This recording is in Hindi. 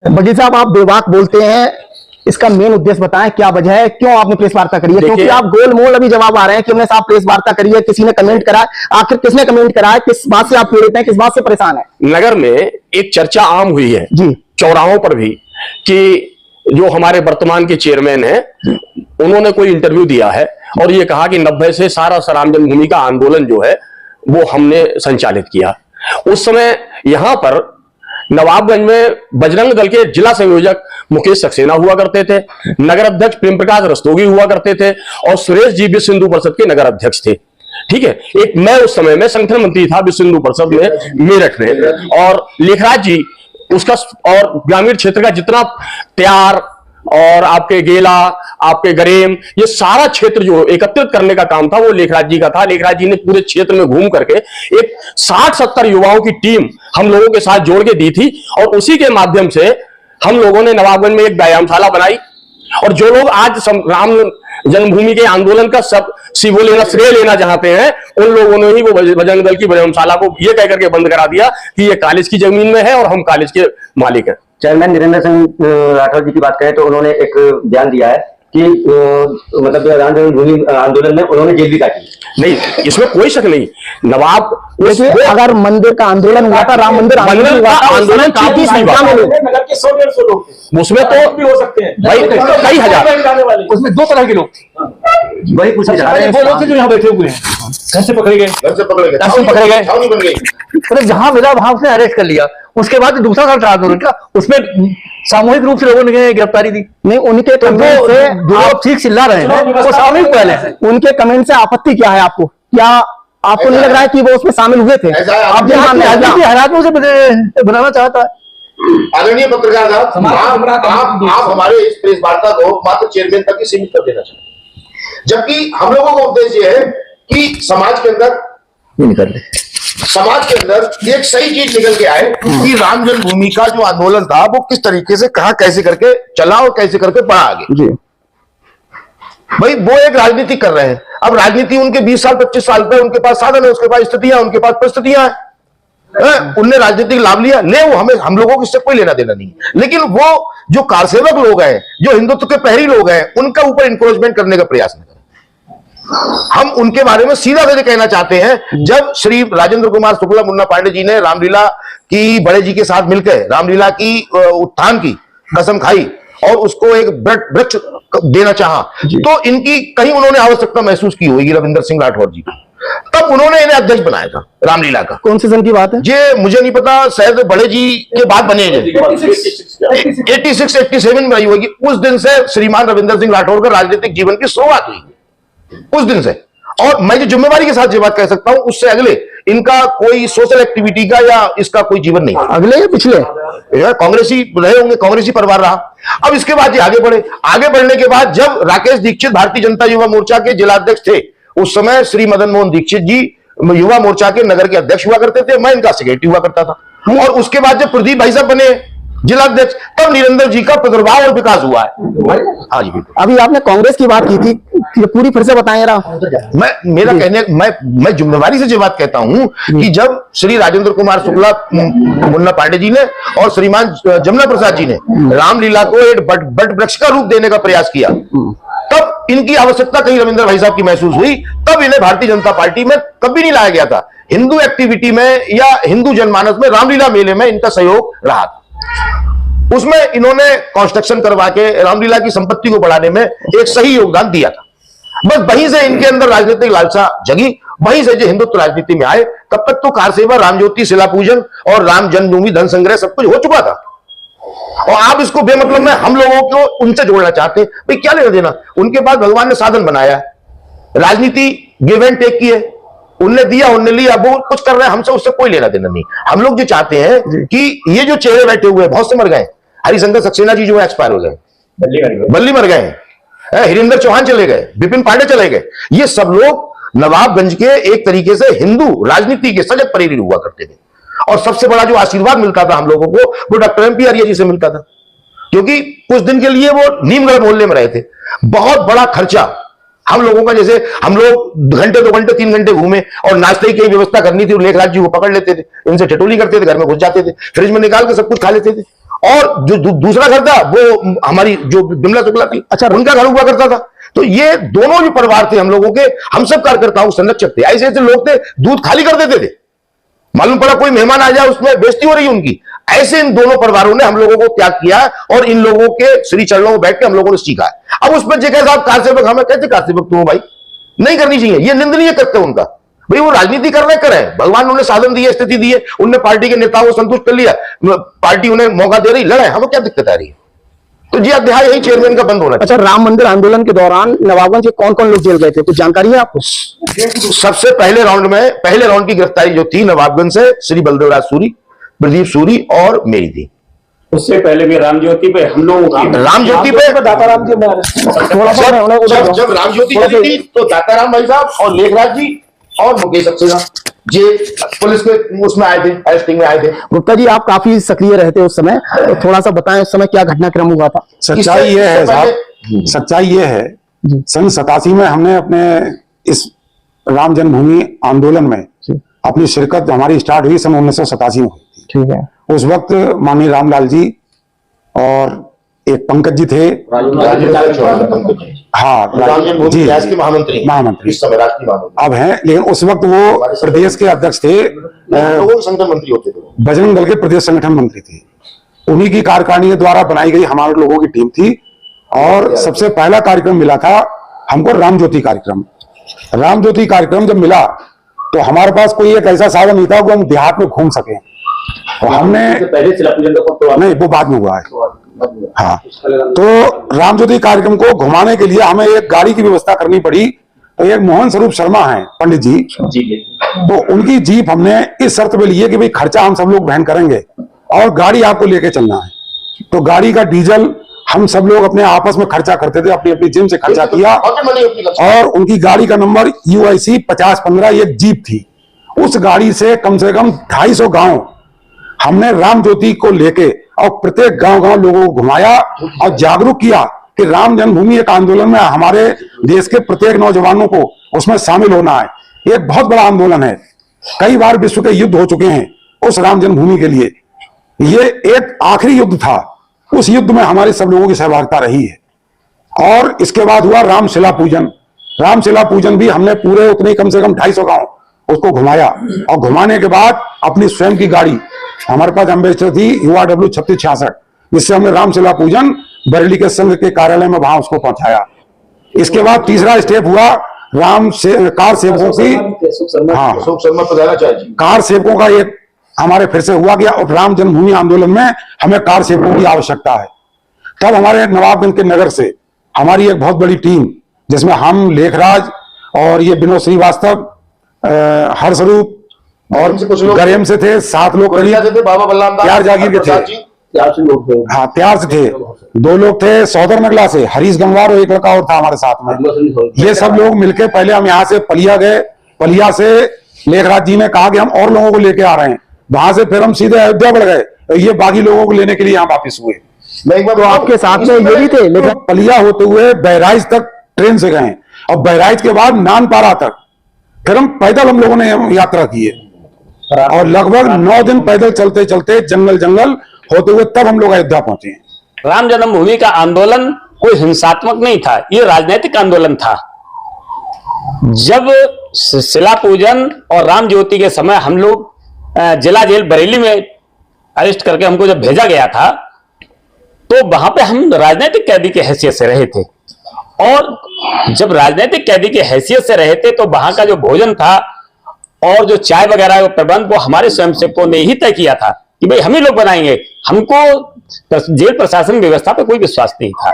बघेल साहब, आप बेबाक बोलते हैं, इसका मेन उद्देश्य बताएं, क्या वजह है, क्यों आपने प्रेस वार्ता करी है? क्योंकि आप गोलमोल अभी जवाब आ रहे हैं कि हमने साहब प्रेस वार्ता करी है, किसी ने कमेंट करा। आखिर किसने कमेंट करा है? किस बात से आप पीड़ित हैं, किस बात से परेशान है? नगर में एक चर्चा आम हुई है जी, चौराहों पर भी, कि जो हमारे वर्तमान के चेयरमैन हैं उन्होंने कोई इंटरव्यू दिया है और ये कहा कि 90 से सारा राम जन्मभूमि का आंदोलन जो है वो हमने संचालित किया। उस समय यहां पर नवाबगंज में बजरंग दल के जिला संयोजक मुकेश सक्सेना हुआ करते थे, नगर अध्यक्ष प्रेम प्रकाश रस्तोगी हुआ करते थे और सुरेश जी विश्व हिंदू परिषद के नगर अध्यक्ष थे। ठीक है, एक मैं उस समय में संगठन मंत्री था विश्व हिंदू परिषद में मेरठ में, और लेखराज जी उसका और ग्रामीण क्षेत्र का जितना त्यार और आपके गेला, आपके गरेम, ये सारा क्षेत्र जो एकत्रित करने का काम था वो लेखराज जी का था। लेखराज जी ने पूरे क्षेत्र में घूम करके एक 60-70 युवाओं की टीम हम लोगों के साथ जोड़ के दी थी और उसी के माध्यम से हम लोगों ने नवाबगंज में एक व्यायामशाला बनाई। और जो लोग आज राम जन्मभूमि के आंदोलन का सब श्रेय लेना चाहते हैं, उन लोगों ने ही वो बजरंग दल की व्यायामशाला को ये कहकर के बंद करा दिया कि ये कॉलेज की जमीन में है और हम कॉलेज के मालिक हैं। चेयरमैन नीरेंद्र सिंह राठौर जी की बात करें तो उन्होंने एक बयान दिया है कि मतलब राम जन्मभूमि आंदोलन में उन्होंने जेल भी काटी। नहीं, इसमें कोई शक नहीं। नवाब अगर मंदिर का आंदोलन हुआ था, राम मंदिर आंदोलन की संख्या में लोग, नगर के 100-150 लोग उसमें तो भी हो सकते हैं भाई कई हजार, उसमें 2 तरह के लोग, वही पूछना चाह रहे हैं। वो लोग थे जो यहाँ बैठे हुए हैं, घर से पकड़े गए, पकड़े गए, मतलब जहां मिला वहां उसने अरेस्ट कर लिया। उसके बाद दूसरा साल था आंदोलन का, उसमें सामूहिक रूप से लोगों ने गिरफ्तारी दी। नहीं, उनके कमेंट से जो आप ठीक चिल्ला रहे हैं वो सामूहिक पहले है। उनके कमेंट से आपत्ति क्या है आपको? क्या आपको नहीं लग रहा है कि वो उसमें शामिल हुए थे? आप हालातों से बनाना चाहता है। आदरणीय पत्रकार साहब, आप हमारे इस प्रेस वार्ता को मात्र चेयरमैन तक ही सीमित कर देना चाहिए, जबकि हम लोगों का उद्देश्य है कि समाज के अंदर एक सही चीज निकल के आए कि राम जन्मभूमि का जो आंदोलन था वो किस तरीके से कहां कैसे करके चला और कैसे करके बढ़ा आगे। जी भाई, वो एक राजनीति कर रहे हैं। अब राजनीति उनके 20 साल 25 साल पे उनके पास साधन है, उसके पास स्थितियां, उनके पास परिस्थितियां हैं। उनने राजनीतिक लाभ लिया, ले वो, हमें हम लोगों को इससे कोई लेना देना नहीं। लेकिन वो जो कारसेवक लोग हैं, जो हिंदुत्व के प्रहरी लोग हैं, उनका ऊपर इंक्रोचमेंट करने का प्रयास नहीं करें। हम उनके बारे में सीधा सीधे कहना चाहते हैं। जब श्री राजेंद्र कुमार शुक्ला मुन्ना पांडे जी ने रामलीला की बड़े जी के साथ मिलकर रामलीला की उत्थान की कसम खाई और उसको एक वृक्ष देना चाहा, तो इनकी कहीं उन्होंने आवश्यकता महसूस की होगी रविंदर सिंह राठौर जी, तब उन्होंने इन्हें अध्यक्ष बनाया था रामलीला का। कौन से सन की बात है? ये मुझे नहीं पता, शायद बड़े जी के बाद बने हैं 86-87 में आई होगी। उस दिन से श्रीमान रविंदर सिंह राठौर का राजनीतिक जीवन की शुरुआत हुई उस दिन से। और मैं जो जिम्मेवारी के साथ ये बात कह सकता हूं, उससे अगले इनका कोई सोशल एक्टिविटी का या इसका कोई जीवन नहीं। अगले या पिछले कांग्रेसी रहे होंगे, कांग्रेसी परिवार रहा। अब इसके बाद ये आगे बढ़े। आगे बढ़ने के बाद जब राकेश दीक्षित भारतीय जनता युवा मोर्चा के जिलाध्यक्ष थे, उस समय श्री मदन मोहन दीक्षित जी युवा मोर्चा के नगर के अध्यक्ष हुआ करते थे, मैं इनका सेक्रेटरी हुआ करता था। और उसके बाद जब प्रदीप भाई साहब बने जिलाध्यक्ष, तब नीरेंद्र जी का प्रादुर्भाव और विकास हुआ है। हाँ जी, अभी आपने कांग्रेस की बात की थी, पूरी फिर से बताएं रहा। मेरा कहने मैं जिम्मेवारी से ये बात कहता हूं कि जब श्री राजेंद्र कुमार शुक्ला मुन्ना पांडे जी ने और श्रीमान जमुना प्रसाद जी ने रामलीला को एक बट वृक्ष का रूप देने का प्रयास किया, तब इनकी आवश्यकता कहीं रविंद्र भाई साहब की महसूस हुई। तब इन्हें भारतीय जनता पार्टी में कभी नहीं लाया गया था। हिंदू एक्टिविटी में या हिंदू जनमानस में रामलीला मेले में इनका सहयोग रहा था। उसमें इन्होंने कंस्ट्रक्शन करवा के रामलीला की संपत्ति को बढ़ाने में एक सही योगदान दिया था। बस वहीं से इनके अंदर राजनीतिक लालसा जगी, वहीं से जो हिंदुत्व राजनीति में आए। तब तक तो कारसेवा, रामज्योति, शिला पूजन और राम जन्मभूमि धन संग्रह सब कुछ हो चुका था। और आप इसको बेमतलब में हम लोगों को उनसे जोड़ना चाहते हैं। भाई क्या लेना देना? उनके पास भगवान ने साधन बनाया है, राजनीति गिव एंड टेक की है, उनने दिया उनने लिया, वो कुछ कर रहे हैं, हमसे उससे कोई लेना देना नहीं। हम लोग जो चाहते हैं कि ये जो चेहरे बैठे हुए बहुत से मर गए, हरिशंकर सक्सेना जी जो है एक्सपायर हो गए, बल्ली मर गए, हरिंदर चौहान चले गए, विपिन पांडे चले गए। ये सब लोग नवाबगंज के एक तरीके से हिंदू राजनीति के सजग प्रेरित हुआ करते थे। और सबसे बड़ा जो आशीर्वाद मिलता था हम लोगों को, वो डॉक्टर MP आर्य जी से मिलता था, क्योंकि कुछ दिन के लिए वो नीमगढ़ मोहल्ले में रहे थे। बहुत बड़ा खर्चा हम लोगों का जैसे हम लोग घंटे 2 घंटे 3 घंटे घूमे और नाश्ते की व्यवस्था करनी थी, लेखराज जी को पकड़ लेते थे, इनसे ठिठोली करते थे, घर में घुस जाते थे, फ्रिज में निकाल के सब कुछ खा लेते थे। और जो दूसरा घर था वो हमारी जो बिमला शुक्ला थी, अच्छा, उनका घर हुआ करता था। तो ये दोनों जो परिवार थे हम लोगों के, हम सब कार्यकर्ताओं संरक्षक थे। ऐसे ऐसे लोग थे दूध खाली कर देते थे, मालूम पड़ा कोई मेहमान आ जाए उसमें बेइज्जती हो रही है उनकी। ऐसे इन दोनों परिवारों ने हम लोगों को त्याग किया और इन लोगों के श्री चरणों में बैठ के हम लोगों ने सीखा है। अब उस पर जगह साहब कार सेवक, हमें कहते कार सेवक तुम हो भाई, नहीं करनी चाहिए, ये निंदनीय करते उनका। भाई वो राजनीति कर रहे करें, भगवान उन्हें साधन दिए, स्थिति दी है, उनने पार्टी के नेताओं को संतुष्ट कर लिया, पार्टी उन्हें मौका दे रही, लड़े, हमें क्या दिक्कत आ रही है? तो जी अध्याय यही चेयरमैन का बंद होना चाहिए। अच्छा, राम मंदिर आंदोलन के दौरान नवाबगंज के कौन कौन लोग जेल गए थे, कुछ जानकारी है आपको? सबसे पहले राउंड की गिरफ्तारी जो थी नवाबगंज से श्री बलदेवराज सूरी, प्रदीप सूरी और मेरी थी। उससे पहले भी राम ज्योति पे हम लोग राम ज्योति पे दाताराम जी, थोड़ा सा जब राम ज्योति चली थी तो दाताराम भाई साहब और लेखराज जी और मुकेश सक्सेना जी पुलिस के उसमें आए थे, अरेस्टिंग में आए थे। गुप्ता जी, आप काफी सक्रिय रहते उस समय, तो थोड़ा सा बताएं उस समय क्या घटनाक्रम हुआ था? सच्चाई ये है साहब, सच्चाई ये है, सन 87 में हमने अपने इस राम जन्मभूमि आंदोलन में अपनी शिरकत हमारी स्टार्ट हुई सन 1987 में। ठीक है। उस वक्त माननीय रामलाल जी और एक पंकज जी थे, हाँ जी, महामंत्री इस समय राष्ट्रीय महामंत्री अब हैं, लेकिन उस वक्त वो प्रदेश के अध्यक्ष थे, लोगों के संगठन मंत्री होते थे, बजरंग दल के प्रदेश संगठन मंत्री थे। उन्हीं की कार्यकारिणी द्वारा बनाई गई हमारे लोगों की टीम थी और सबसे पहला कार्यक्रम मिला था हमको राम ज्योति कार्यक्रम। राम ज्योति कार्यक्रम जब मिला तो हमारे पास कोई एक ऐसा साधन नहीं था कि हम देहात में घूम सके, और हमने पहले शिला पूजन का नहीं, वो बाद में हुआ है। हाँ, तो राम ज्योति कार्यक्रम को घुमाने के लिए हमें एक गाड़ी की व्यवस्था करनी पड़ी। तो एक मोहन स्वरूप शर्मा हैं पंडित जी, तो उनकी जीप हमने इस शर्त पे ली है कि भाई खर्चा हम सब लोग वहन करेंगे और गाड़ी आपको लेके चलना है। तो गाड़ी का डीजल हम सब लोग अपने आपस में खर्चा करते थे, अपनी अपनी जिम से खर्चा किया, और उनकी गाड़ी का नंबर UIC 5015 एक जीप थी। उस गाड़ी से कम 250 गांव हमने राम ज्योति को लेके और प्रत्येक गांव लोगों को घुमाया और जागरूक किया कि राम जन्मभूमि एक आंदोलन में हमारे देश के प्रत्येक नौजवानों को उसमें शामिल होना है। ये एक बहुत बड़ा आंदोलन है, कई बार विश्व के युद्ध हो चुके हैं उस राम जन्मभूमि के लिए, ये एक आखिरी युद्ध था। उस युद्ध में हमारे सब लोगों की सहभागिता रही है। और इसके बाद हुआ रामशिला पूजन। रामशिला पूजन भी हमने पूरे उतने कम से कम 250 गांव उसको घुमाया, और घुमाने के बाद अपनी स्वयं की गाड़ी, हमारे पास एम्बेसडर थी URW 3666, जिससे हमने रामशिला पूजन बरेली के संघ के कार्यालय में वहां उसको पहुंचाया। इसके बाद तीसरा स्टेप हुआ कार सेवकों की, हाँ, कार सेवकों का एक हमारे फिर से हुआ गया, और राम जन्मभूमि आंदोलन में हमें कार सेवकों की आवश्यकता है। तब हमारे नवाबगंज के नगर से हमारी एक बहुत बड़ी टीम, जिसमें हम, लेखराज और ये विनोद श्रीवास्तव, हर्षरूप और गरेम से थे, 7 लोग बाबा बलराम दास, त्यार जागीर के थे, हाँ त्यार से थे, 2 लोग थे सौदर नगला से, हरीश गंगवार और एक लड़का और था हमारे साथ में। ये सब लोग मिलके पहले हम यहाँ से पलिया गए, पलिया से लेखराज जी ने कहा कि हम और लोगों को लेके आ रहे हैं, वहां से फिर हम सीधे अयोध्या बढ़ गए, ये बाकी लोगों को लेने के लिए यहाँ वापिस हुए। तो आपके साथ में ये भी थे, लेकिन पलिया होते हुए बहराइच तक ट्रेन से गए, और बहराइच के बाद नानपारा तक फिर हम लोगों ने यात्रा की है, और लगभग 9 दिन पैदल चलते चलते जंगल होते हुए तब हम लोग अयोध्या पहुंचे हैं। राम जन्मभूमि का आंदोलन कोई हिंसात्मक नहीं था, ये राजनीतिक आंदोलन था। जब शिला पूजन और राम ज्योति के समय हम लोग जिला जेल बरेली में अरेस्ट करके हमको जब भेजा गया था, तो वहां पे हम राजनीतिक कैदी की हैसियत से रहे थे, और जब राजनीतिक कैदी की हैसियत से रहे थे तो वहां का जो भोजन था और जो चाय वगैरह का प्रबंध वो हमारे स्वयंसेवकों ने ही तय किया था कि भाई हम ही लोग बनाएंगे। हमको जेल प्रशासन व्यवस्था पे कोई विश्वास नहीं था।